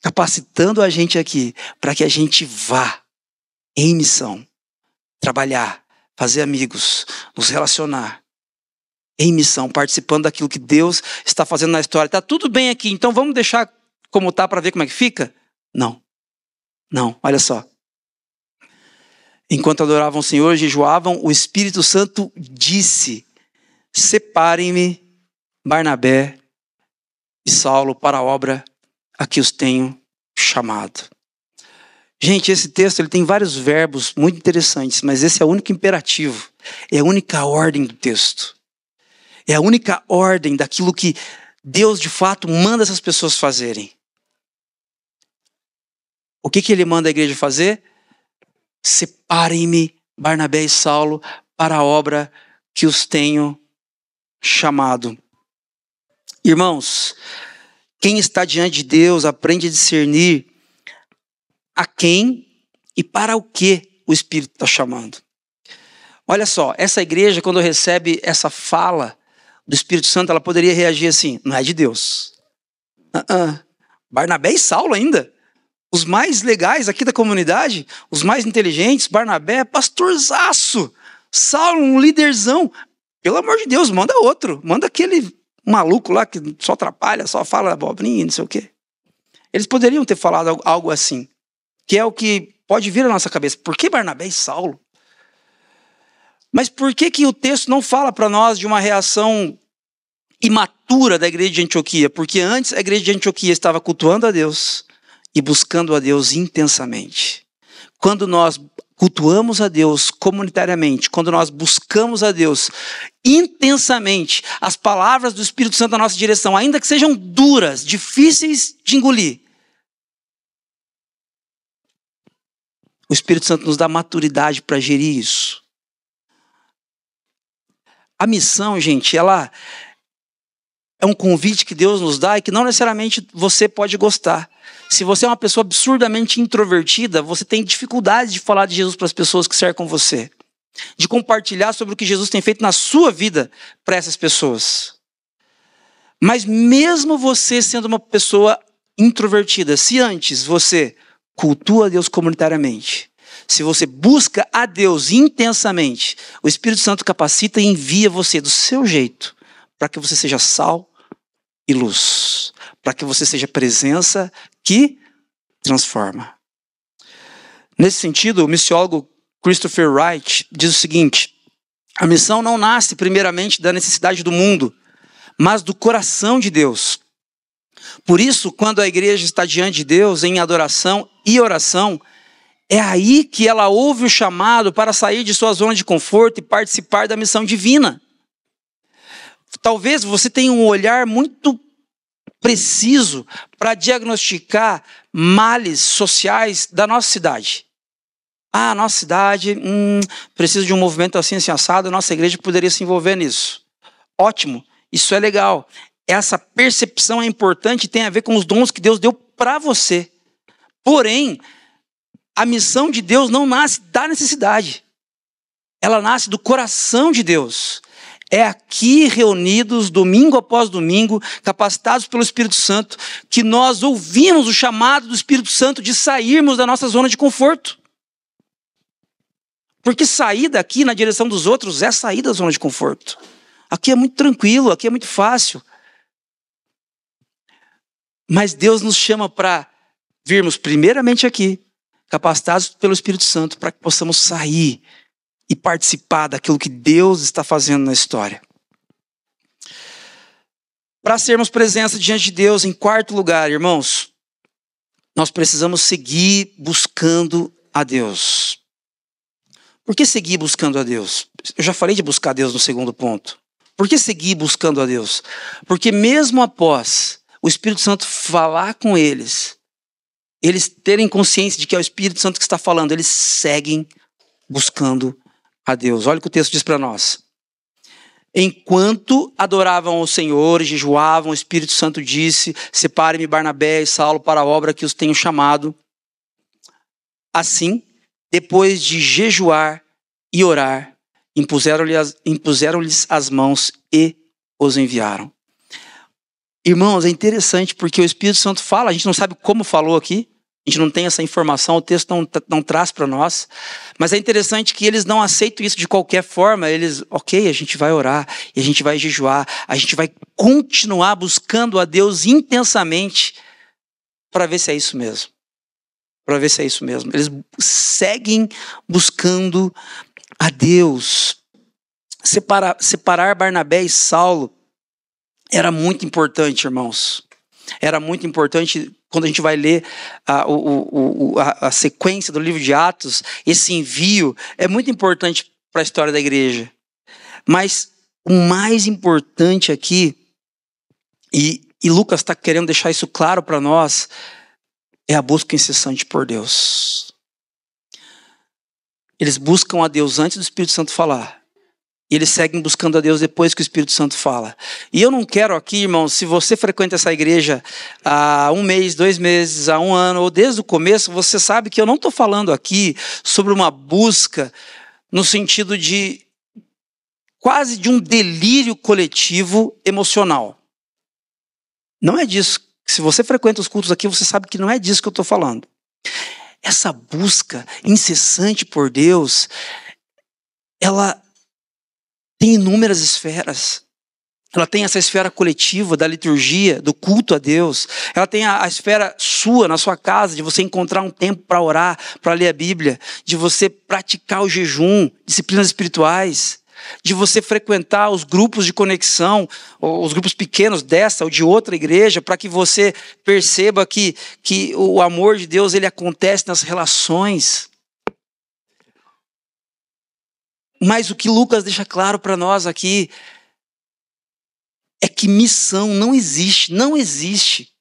capacitando a gente aqui para que a gente vá em missão, trabalhar, fazer amigos, nos relacionar em missão, participando daquilo que Deus está fazendo na história. Está tudo bem aqui, então vamos deixar como está para ver como é que fica? Não, olha só. Enquanto adoravam o Senhor e jejuavam, o Espírito Santo disse: separem-me Barnabé e Saulo para a obra a que os tenho chamado. Gente, esse texto ele tem vários verbos muito interessantes, mas esse é o único imperativo, é a única ordem do texto. É a única ordem daquilo que Deus de fato manda essas pessoas fazerem. O que ele manda a igreja fazer? Separem-me Barnabé e Saulo para a obra que os tenho chamado. Irmãos, quem está diante de Deus aprende a discernir a quem e para o que o Espírito está chamando. Olha só, essa igreja, quando recebe essa fala do Espírito Santo, ela poderia reagir assim: não é de Deus. Barnabé e Saulo ainda, os mais legais aqui da comunidade, os mais inteligentes. Barnabé, pastorzaço. Saulo, um líderzão. Pelo amor de Deus, manda outro. Manda aquele maluco lá que só atrapalha, só fala abobrinha, não sei o quê. Eles poderiam ter falado algo assim, que é o que pode vir à nossa cabeça. Por que Barnabé e Saulo? Mas por que o texto não fala para nós de uma reação imatura da igreja de Antioquia? Porque antes a igreja de Antioquia estava cultuando a Deus e buscando a Deus intensamente. Quando nós cultuamos a Deus comunitariamente, quando nós buscamos a Deus intensamente, as palavras do Espírito Santo na nossa direção, ainda que sejam duras, difíceis de engolir, o Espírito Santo nos dá maturidade para gerir isso. A missão, gente, ela é um convite que Deus nos dá e que não necessariamente você pode gostar. Se você é uma pessoa absurdamente introvertida, você tem dificuldade de falar de Jesus para as pessoas que cercam você, de compartilhar sobre o que Jesus tem feito na sua vida para essas pessoas. Mas mesmo você sendo uma pessoa introvertida, se antes você cultua a Deus comunitariamente, se você busca a Deus intensamente, o Espírito Santo capacita e envia você do seu jeito para que você seja sal e luz, para que você seja presença que transforma. Nesse sentido, o missiólogo Christopher Wright diz o seguinte: a missão não nasce primeiramente da necessidade do mundo, mas do coração de Deus. Por isso, quando a igreja está diante de Deus em adoração e oração, é aí que ela ouve o chamado para sair de sua zona de conforto e participar da missão divina. Talvez você tenha um olhar muito preciso para diagnosticar males sociais da nossa cidade. A nossa cidade precisa de um movimento assim assado, a nossa igreja poderia se envolver nisso. Ótimo, isso é legal. Essa percepção é importante e tem a ver com os dons que Deus deu para você. Porém, a missão de Deus não nasce da necessidade. Ela nasce do coração de Deus. É aqui reunidos, domingo após domingo, capacitados pelo Espírito Santo, que nós ouvimos o chamado do Espírito Santo de sairmos da nossa zona de conforto. Porque sair daqui na direção dos outros é sair da zona de conforto. Aqui é muito tranquilo, aqui é muito fácil. Mas Deus nos chama para virmos primeiramente aqui, capacitados pelo Espírito Santo, para que possamos sair e participar daquilo que Deus está fazendo na história. Para sermos presença diante de Deus, em quarto lugar, irmãos, nós precisamos seguir buscando a Deus. Por que seguir buscando a Deus? Eu já falei de buscar a Deus no segundo ponto. Por que seguir buscando a Deus? Porque mesmo após o Espírito Santo falar com eles terem consciência de que é o Espírito Santo que está falando, eles seguem buscando a Deus. Olha o que o texto diz para nós. Enquanto adoravam ao Senhor e jejuavam, o Espírito Santo disse: separem-me Barnabé e Saulo para a obra que os tenho chamado. Assim, depois de jejuar e orar, impuseram-lhes as mãos e os enviaram. Irmãos, é interessante porque o Espírito Santo fala, a gente não sabe como falou aqui, A gente não tem essa informação, o texto não traz para nós. Mas é interessante que eles não aceitam isso de qualquer forma. Eles, ok, a gente vai orar, e a gente vai jejuar, a gente vai continuar buscando a Deus intensamente para ver se é isso mesmo. Para ver se é isso mesmo. Eles seguem buscando a Deus. Separar Barnabé e Saulo era muito importante, irmãos. Era muito importante quando a gente vai ler a sequência do livro de Atos. Esse envio é muito importante para a história da igreja. Mas o mais importante aqui, e Lucas está querendo deixar isso claro para nós, é a busca incessante por Deus. Eles buscam a Deus antes do Espírito Santo falar. E eles seguem buscando a Deus depois que o Espírito Santo fala. E eu não quero aqui, irmão, se você frequenta essa igreja há 1 mês, 2 meses, há 1 ano, ou desde o começo, você sabe que eu não estou falando aqui sobre uma busca no sentido de quase de um delírio coletivo emocional. Não é disso. Se você frequenta os cultos aqui, você sabe que não é disso que eu estou falando. Essa busca incessante por Deus, ela tem inúmeras esferas. Ela tem essa esfera coletiva da liturgia, do culto a Deus. Ela tem a esfera sua, na sua casa, de você encontrar um tempo para orar, para ler a Bíblia, de você praticar o jejum, disciplinas espirituais, de você frequentar os grupos de conexão, os grupos pequenos dessa ou de outra igreja, para que você perceba que o amor de Deus ele acontece nas relações. Mas o que Lucas deixa claro para nós aqui é que missão não existe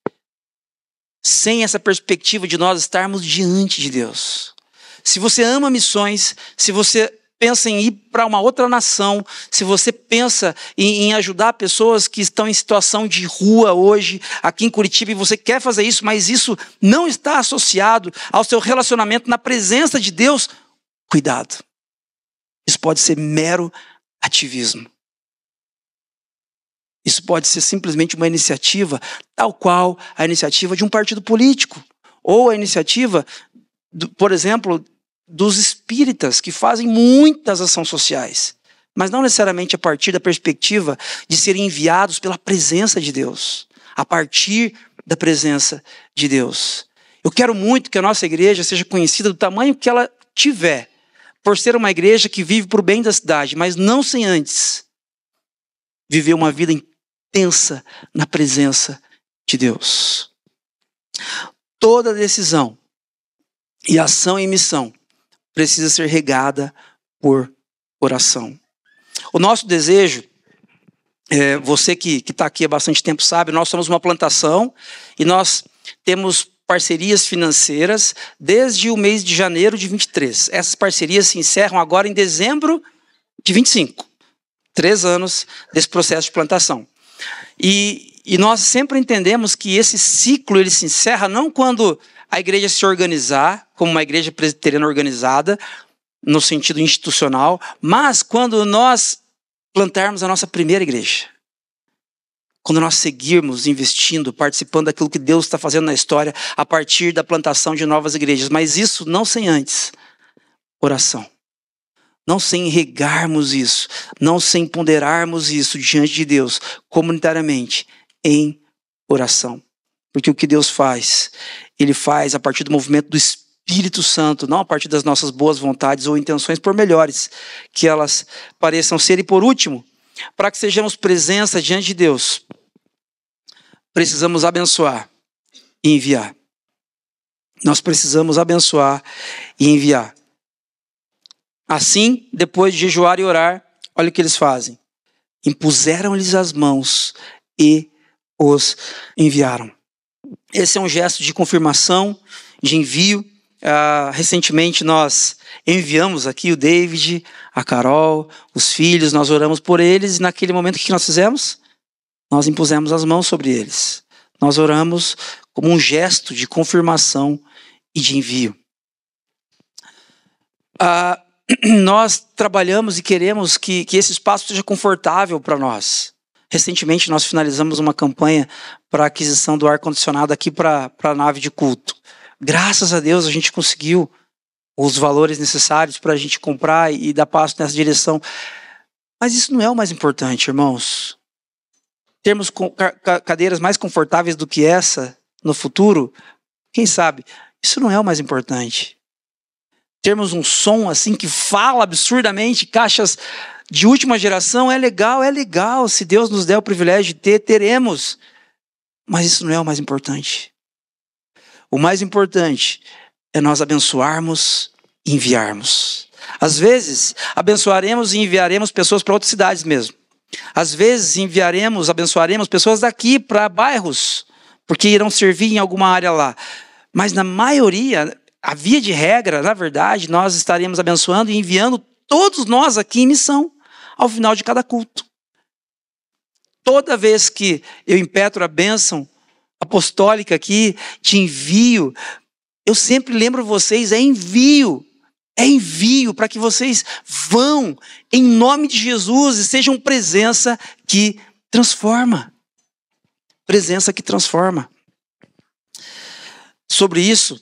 sem essa perspectiva de nós estarmos diante de Deus. Se você ama missões, se você pensa em ir para uma outra nação, se você pensa em ajudar pessoas que estão em situação de rua hoje, aqui em Curitiba, e você quer fazer isso, mas isso não está associado ao seu relacionamento na presença de Deus, cuidado. Isso pode ser mero ativismo. Isso pode ser simplesmente uma iniciativa, tal qual a iniciativa de um partido político, ou a iniciativa, por exemplo, dos espíritas, que fazem muitas ações sociais, mas não necessariamente a partir da perspectiva de serem enviados pela presença de Deus, a partir da presença de Deus. Eu quero muito que a nossa igreja seja conhecida do tamanho que ela tiver, por ser uma igreja que vive para o bem da cidade, mas não sem antes viver uma vida intensa na presença de Deus. Toda decisão e ação em missão precisa ser regada por oração. O nosso desejo, você que está aqui há bastante tempo sabe, nós somos uma plantação e nós temos parcerias financeiras desde o mês de janeiro de 23. Essas parcerias se encerram agora em dezembro de 25. 3 anos desse processo de plantação. E nós sempre entendemos que esse ciclo ele se encerra não quando a igreja se organizar, como uma igreja presbiteriana organizada, no sentido institucional, mas quando nós plantarmos a nossa primeira igreja. Quando nós seguirmos investindo, participando daquilo que Deus está fazendo na história, a partir da plantação de novas igrejas. Mas isso não sem antes oração. Não sem regarmos isso. Não sem ponderarmos isso diante de Deus, comunitariamente, em oração. Porque o que Deus faz, Ele faz a partir do movimento do Espírito Santo, não a partir das nossas boas vontades ou intenções, por melhores que elas pareçam ser. E por último, para que sejamos presença diante de Deus, precisamos abençoar e enviar. Nós precisamos abençoar e enviar. Assim, depois de jejuar e orar, olha o que eles fazem. Impuseram-lhes as mãos e os enviaram. Esse é um gesto de confirmação, de envio. Recentemente nós enviamos aqui o David, a Carol, os filhos, nós oramos por eles e naquele momento o que nós fizemos? Nós impusemos as mãos sobre eles. Nós oramos como um gesto de confirmação e de envio. Nós trabalhamos e queremos que esse espaço seja confortável para nós. Recentemente nós finalizamos uma campanha para a aquisição do ar-condicionado aqui para a nave de culto. Graças a Deus a gente conseguiu os valores necessários para a gente comprar e dar passo nessa direção. Mas isso não é o mais importante, irmãos. Termos cadeiras mais confortáveis do que essa no futuro, quem sabe? Isso não é o mais importante. Termos um som assim que fala absurdamente, caixas de última geração, é legal. Se Deus nos der o privilégio de ter, teremos. Mas isso não é o mais importante. O mais importante é nós abençoarmos e enviarmos. Às vezes, abençoaremos e enviaremos pessoas para outras cidades mesmo. Às vezes, abençoaremos pessoas daqui para bairros, porque irão servir em alguma área lá. Mas na maioria, a via de regra, na verdade, nós estaremos abençoando e enviando todos nós aqui em missão, ao final de cada culto. Toda vez que eu impetro a bênção apostólica aqui, te envio, eu sempre lembro vocês, é envio para que vocês vão em nome de Jesus e sejam presença que transforma. Presença que transforma. Sobre isso,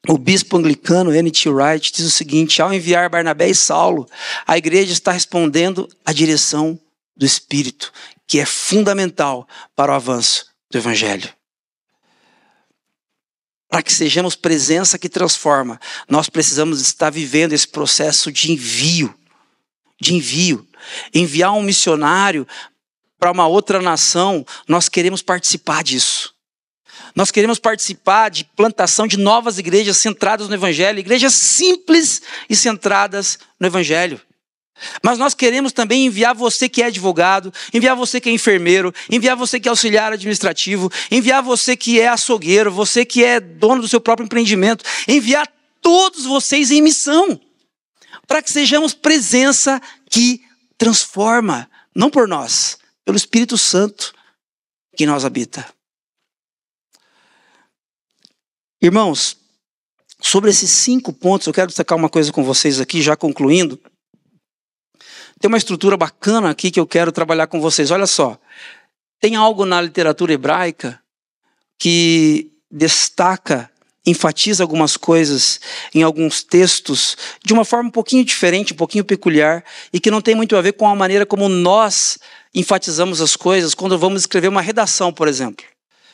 o bispo anglicano N.T. Wright diz o seguinte: ao enviar Barnabé e Saulo, a igreja está respondendo à direção do Espírito, que é fundamental para o avanço do Evangelho. Para que sejamos presença que transforma, nós precisamos estar vivendo esse processo de envio. Enviar um missionário para uma outra nação, nós queremos participar disso. Nós queremos participar de plantação de novas igrejas centradas no Evangelho, igrejas simples e centradas no Evangelho. Mas nós queremos também enviar você que é advogado, enviar você que é enfermeiro, enviar você que é auxiliar administrativo, enviar você que é açougueiro, você que é dono do seu próprio empreendimento, enviar todos vocês em missão, para que sejamos presença que transforma, não por nós, pelo Espírito Santo que nos habita. Irmãos, sobre esses 5 pontos, eu quero destacar uma coisa com vocês aqui, já concluindo. Tem uma estrutura bacana aqui que eu quero trabalhar com vocês. Olha só, tem algo na literatura hebraica que destaca, enfatiza algumas coisas em alguns textos de uma forma um pouquinho diferente, um pouquinho peculiar, e que não tem muito a ver com a maneira como nós enfatizamos as coisas quando vamos escrever uma redação, por exemplo.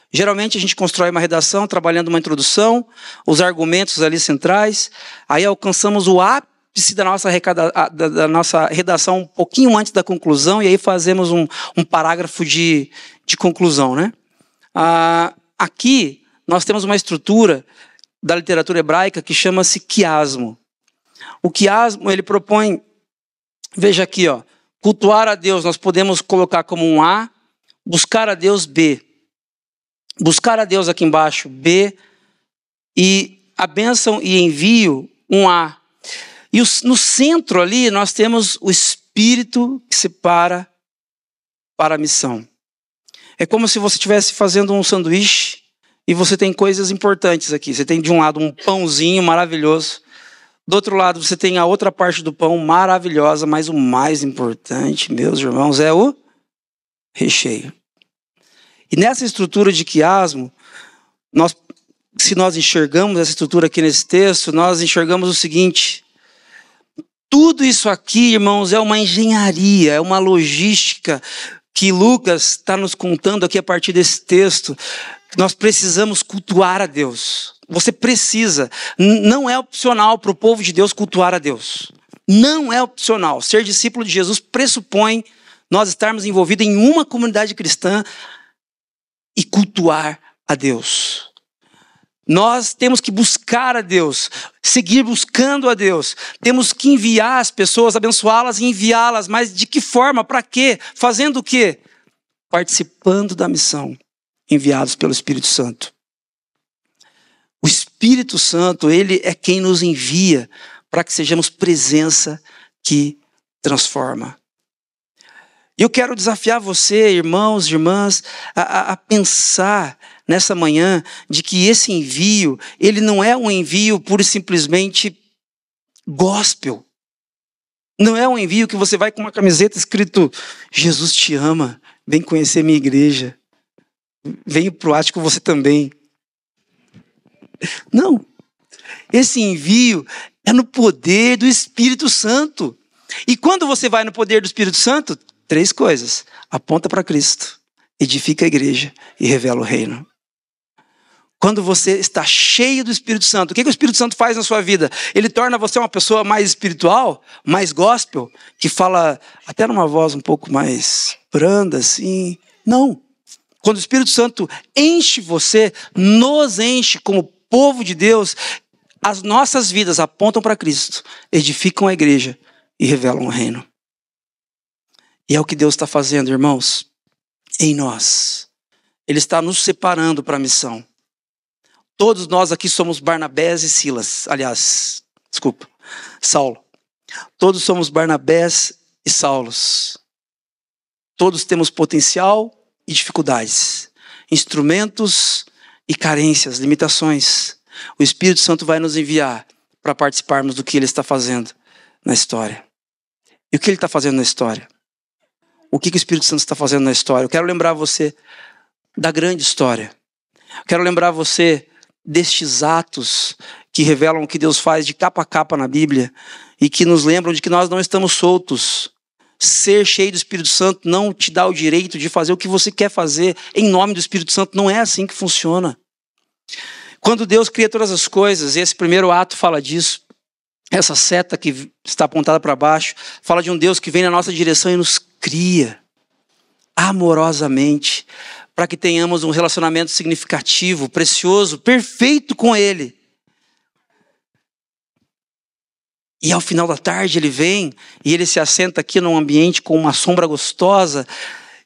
Geralmente a gente constrói uma redação trabalhando uma introdução, os argumentos ali centrais, aí alcançamos o ápice da nossa redação um pouquinho antes da conclusão, e aí fazemos um parágrafo de conclusão, né? Aqui nós temos uma estrutura da literatura hebraica que chama-se quiasmo. O quiasmo, ele propõe, veja aqui, ó, cultuar a Deus nós podemos colocar como um A, buscar a Deus B. Buscar a Deus aqui embaixo, B, e a bênção e envio, um A. E no centro ali nós temos o Espírito que separa para a missão. É como se você estivesse fazendo um sanduíche e você tem coisas importantes aqui. Você tem de um lado um pãozinho maravilhoso, do outro lado você tem a outra parte do pão maravilhosa, mas o mais importante, meus irmãos, é o recheio. E nessa estrutura de quiasmo, se nós enxergamos essa estrutura aqui nesse texto, nós enxergamos o seguinte: tudo isso aqui, irmãos, é uma engenharia, é uma logística que Lucas está nos contando aqui a partir desse texto. Nós precisamos cultuar a Deus. Você precisa. Não é opcional para o povo de Deus cultuar a Deus. Não é opcional. Ser discípulo de Jesus pressupõe nós estarmos envolvidos em uma comunidade cristã e cultuar a Deus. Nós temos que buscar a Deus, seguir buscando a Deus. Temos que enviar as pessoas, abençoá-las e enviá-las. Mas de que forma? Para quê? Fazendo o quê? Participando da missão, enviados pelo Espírito Santo. O Espírito Santo, ele é quem nos envia para que sejamos presença que transforma. Eu quero desafiar você, irmãos e irmãs, a pensar nessa manhã de que esse envio, ele não é um envio pura e simplesmente gospel. Não é um envio que você vai com uma camiseta escrito Jesus te ama, vem conhecer minha igreja. Venho pro Ático você também. Não. Esse envio é no poder do Espírito Santo. E quando você vai no poder do Espírito Santo, 3 coisas. Aponta para Cristo, edifica a igreja e revela o reino. Quando você está cheio do Espírito Santo, o que o Espírito Santo faz na sua vida? Ele torna você uma pessoa mais espiritual, mais gospel, que fala até numa voz um pouco mais branda, assim. Não. Quando o Espírito Santo enche você, nos enche como povo de Deus, as nossas vidas apontam para Cristo, edificam a igreja e revelam o reino. E é o que Deus está fazendo, irmãos, em nós. Ele está nos separando para a missão. Todos nós aqui somos Barnabés e Silas. Aliás, Saulo. Todos somos Barnabés e Saulos. Todos temos potencial e dificuldades, instrumentos e carências, limitações. O Espírito Santo vai nos enviar para participarmos do que Ele está fazendo na história. E o que Ele está fazendo na história? O que o Espírito Santo está fazendo na história? Eu quero lembrar você da grande história. Eu quero lembrar você destes atos que revelam o que Deus faz de capa a capa na Bíblia e que nos lembram de que nós não estamos soltos. Ser cheio do Espírito Santo não te dá o direito de fazer o que você quer fazer em nome do Espírito Santo. Não é assim que funciona. Quando Deus cria todas as coisas, e esse primeiro ato fala disso, essa seta que está apontada para baixo, fala de um Deus que vem na nossa direção e nos cria amorosamente, para que tenhamos um relacionamento significativo, precioso, perfeito com Ele. E ao final da tarde Ele vem e Ele se assenta aqui num ambiente com uma sombra gostosa,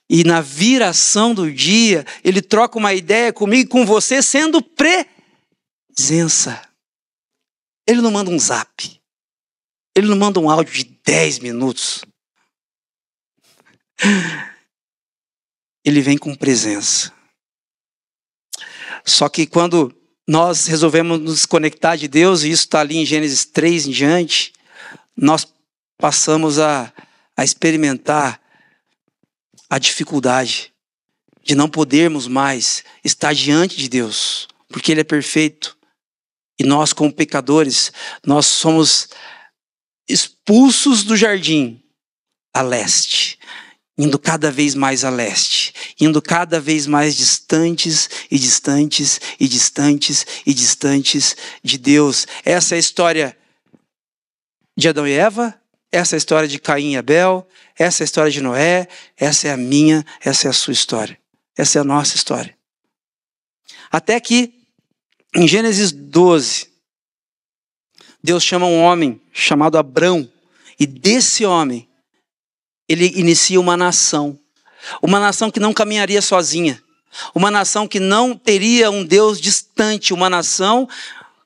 e na viração do dia Ele troca uma ideia comigo e com você, sendo presença. Ele não manda um zap. Ele não manda um áudio de 10 minutos. Ele vem com presença. Só que quando nós resolvemos nos conectar de Deus, e isso está ali em Gênesis 3 em diante, nós passamos a experimentar a dificuldade de não podermos mais estar diante de Deus, porque Ele é perfeito. E nós, como pecadores, nós somos expulsos do jardim a leste, indo cada vez mais a leste, indo cada vez mais distantes e distantes e distantes e distantes de Deus. Essa é a história de Adão e Eva, essa é a história de Caim e Abel, essa é a história de Noé, essa é a minha, essa é a sua história, essa é a nossa história. Até que, em Gênesis 12, Deus chama um homem chamado Abrão, e desse homem, Ele inicia uma nação que não caminharia sozinha, uma nação que não teria um Deus distante, uma nação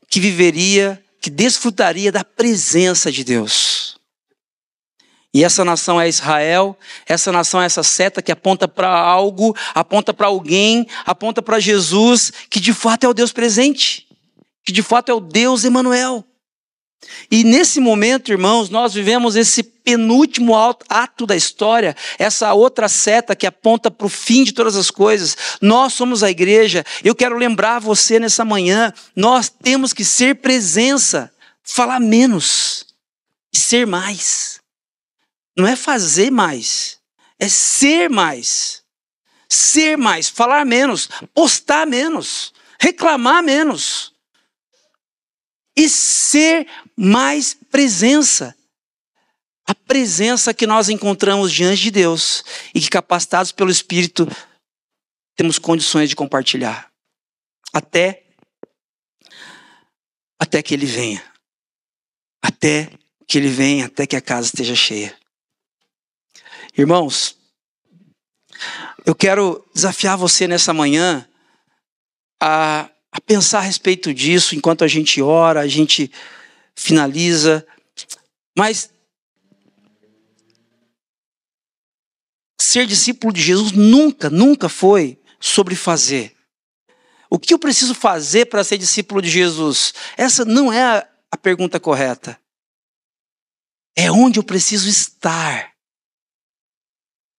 que viveria, que desfrutaria da presença de Deus. E essa nação é Israel, essa nação é essa seta que aponta para algo, aponta para alguém, aponta para Jesus, que de fato é o Deus presente, que de fato é o Deus Emanuel. E nesse momento, irmãos, nós vivemos esse penúltimo ato da história, essa outra seta que aponta para o fim de todas as coisas. Nós somos a igreja. Eu quero lembrar você nessa manhã, nós temos que ser presença, falar menos e ser mais. Não é fazer mais, é ser mais. Ser mais, falar menos, postar menos, reclamar menos. E ser mais presença. A presença que nós encontramos diante de Deus e que, capacitados pelo Espírito, temos condições de compartilhar. Até que Ele venha. Até que Ele venha, até que a casa esteja cheia. Irmãos, eu quero desafiar você nessa manhã a pensar a respeito disso enquanto a gente ora, a gente finaliza. Mas ser discípulo de Jesus nunca foi sobre fazer. O que eu preciso fazer para ser discípulo de Jesus? Essa não é a pergunta correta. É onde eu preciso estar.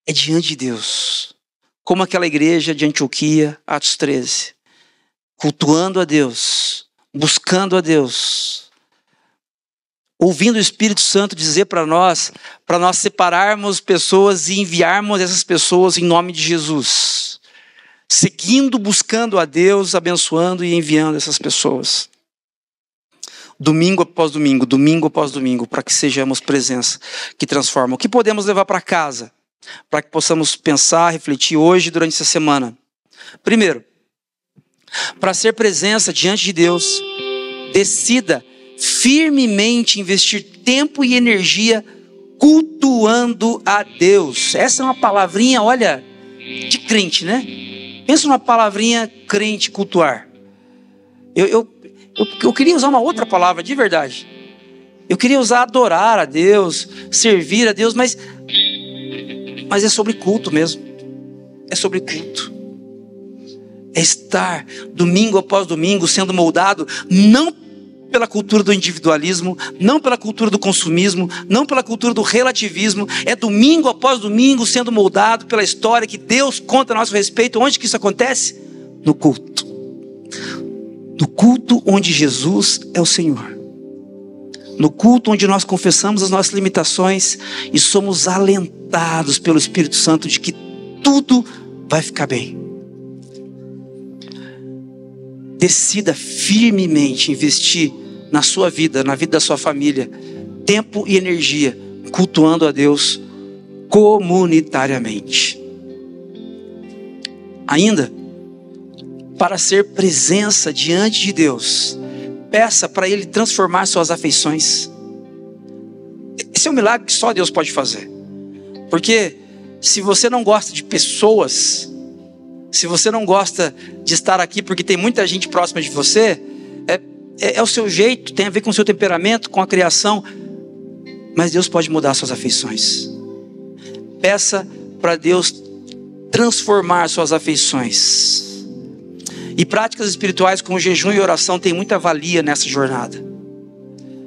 É diante de Deus. Como aquela igreja de Antioquia, Atos 13. Cultuando a Deus, buscando a Deus, ouvindo o Espírito Santo dizer para nós separarmos pessoas e enviarmos essas pessoas em nome de Jesus. Seguindo, buscando a Deus, abençoando e enviando essas pessoas. Domingo após domingo, para que sejamos presença que transforma. O que podemos levar para casa? Para que possamos pensar, refletir hoje durante essa semana. Primeiro, para ser presença diante de Deus, decida firmemente investir tempo e energia cultuando a Deus. Essa é uma palavrinha, olha, de crente, né? Pensa numa palavrinha crente, cultuar. Eu queria usar uma outra palavra, de verdade. Eu queria usar adorar a Deus, servir a Deus, mas é sobre culto mesmo. É sobre culto. É estar domingo após domingo sendo moldado, não pela cultura do individualismo, não pela cultura do consumismo, não pela cultura do relativismo. É domingo após domingo sendo moldado pela história que Deus conta a nosso respeito. Onde que isso acontece? No culto. No culto onde Jesus é o Senhor. No culto onde nós confessamos as nossas limitações e somos alentados pelo Espírito Santo de que tudo vai ficar bem. Decida firmemente investir na sua vida, na vida da sua família, tempo e energia, cultuando a Deus comunitariamente. Ainda, para ser presença diante de Deus, peça para Ele transformar suas afeições. Esse é um milagre que só Deus pode fazer. Porque se você não gosta de pessoas, se você não gosta de estar aqui porque tem muita gente próxima de você, é o seu jeito, tem a ver com o seu temperamento, com a criação. Mas Deus pode mudar suas afeições. Peça para Deus transformar suas afeições. E práticas espirituais como jejum e oração têm muita valia nessa jornada.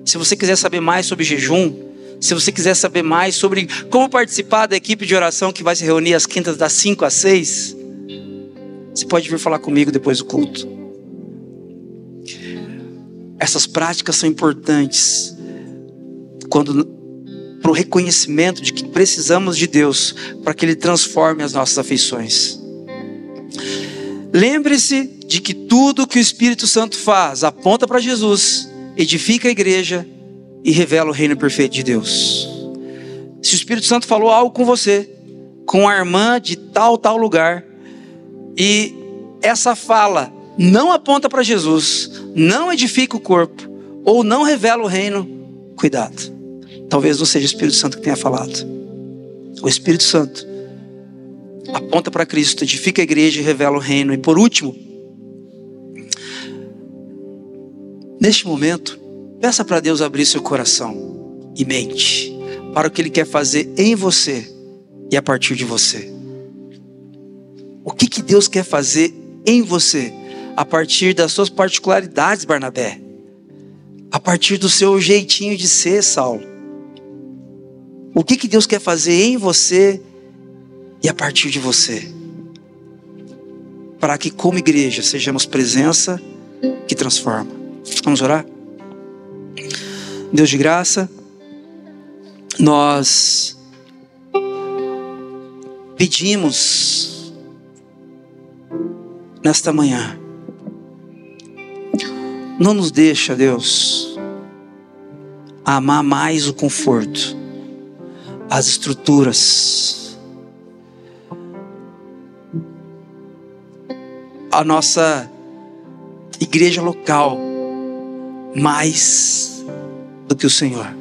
Se você quiser saber mais sobre jejum, se você quiser saber mais sobre como participar da equipe de oração que vai se reunir às quintas das 5 às 6, você pode vir falar comigo depois do culto. Essas práticas são importantes para o reconhecimento de que precisamos de Deus para que Ele transforme as nossas afeições. Lembre-se de que tudo que o Espírito Santo faz aponta para Jesus, edifica a igreja e revela o reino perfeito de Deus. Se o Espírito Santo falou algo com você, com a irmã de tal lugar, e essa fala não aponta para Jesus, não edifica o corpo, ou não revela o reino, cuidado. Talvez não seja o Espírito Santo que tenha falado. O Espírito Santo aponta para Cristo, edifica a igreja e revela o reino. E por último, neste momento, peça para Deus abrir seu coração e mente para o que Ele quer fazer em você e a partir de você. O que Deus quer fazer em você a partir das suas particularidades, Barnabé? A partir do seu jeitinho de ser, Saulo? O que Deus quer fazer em você e a partir de você? Para que como igreja sejamos presença que transforma. Vamos orar? Deus de graça, nós pedimos nesta manhã, não nos deixa, Deus, amar mais o conforto, as estruturas, a nossa igreja local, mais do que o Senhor.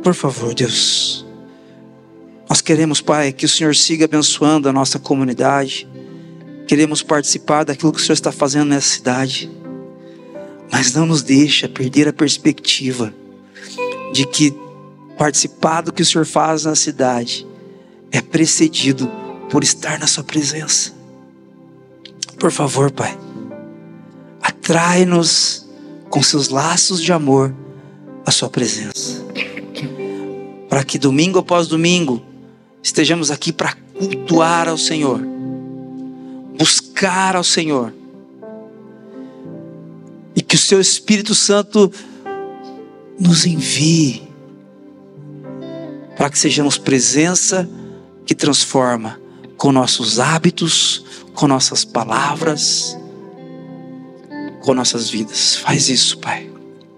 Por favor, Deus, nós queremos, Pai, que o Senhor siga abençoando a nossa comunidade. Queremos participar daquilo que o Senhor está fazendo nessa cidade. Mas não nos deixa perder a perspectiva de que participar do que o Senhor faz na cidade é precedido por estar na sua presença. Por favor, Pai, atrai-nos com seus laços de amor à sua presença. Para que domingo após domingo estejamos aqui para cultuar ao Senhor, buscar ao Senhor E que o Seu Espírito Santo nos envie para que sejamos presença que transforma com nossos hábitos, com nossas palavras, com nossas vidas. Faz isso, Pai.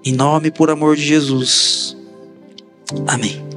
Em nome e por amor de Jesus. Amém.